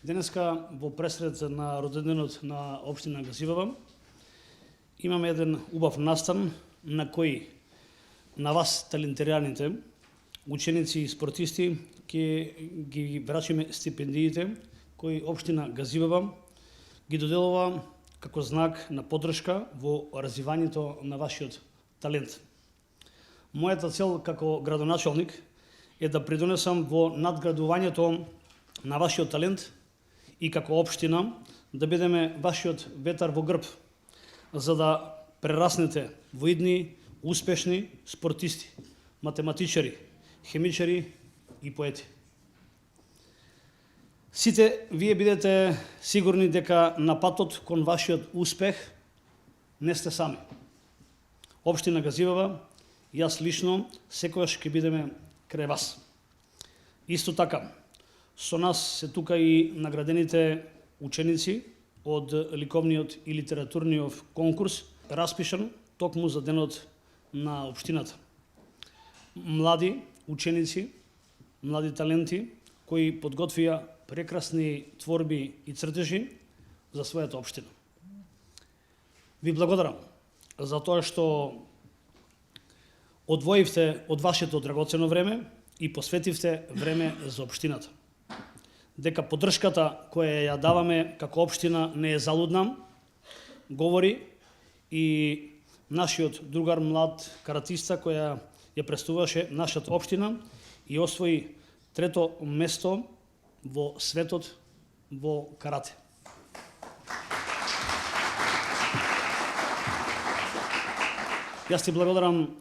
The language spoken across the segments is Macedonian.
Денеска во пресред на роденденот на општина Газивава имаме еден убав настан на кој на вас талентираните ученици и спортисти ќе ги врачиме стипендиите кои општина Газивава ги доделува како знак на поддршка во развивањето на вашиот талент. Мојата цел како градоначалник е да придонесам во надградувањето на вашиот талент и како општина да бидеме вашиот ветар во грб, за да прераснете во идни успешни спортисти, математичари, хемичари и поети. Сите вие бидете сигурни дека на патот кон вашиот успех не сте сами. Општина Газивава и јас лично секогаш ќе бидеме крај вас. Исто така, со нас се тука и наградените ученици од ликовниот и литературниот конкурс, распишан токму за денот на општината. Млади ученици, млади таленти кои подготвија прекрасни творби и цртежи за својата општина. Ви благодарам за тоа што одвоивте од вашето драгоцено време и посветивте време за општината. Дека поддршката која ја даваме како општина не е залудна, говори и нашиот другар млад каратиста која ја представуваше нашата општина и освои трето место во светот во карате. Јас ти благодарам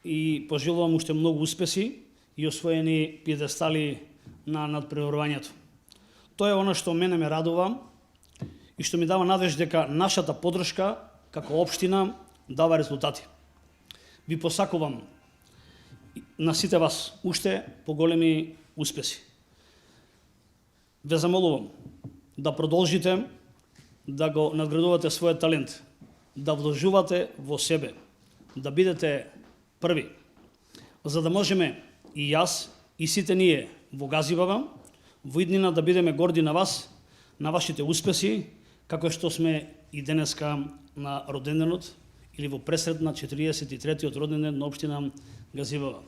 и пожелувам уште многу успеси и освоени пиедестали на надпреварувањето. Тоа е она што мене ме радува и што ми дава надеж дека нашата поддршка како општина дава резултати. Ви посакувам на сите вас уште поголеми успеси. Ве замолувам да продолжите да го надградувате својот талент, да вложувате во себе, да бидете први, за да можеме и јас и сите ние во Газивава во иднина да бидеме горди на вас, на вашите успеси, како што сме и денеска на роденденот или во пресред на 43-тиот роденден на општина Газивава.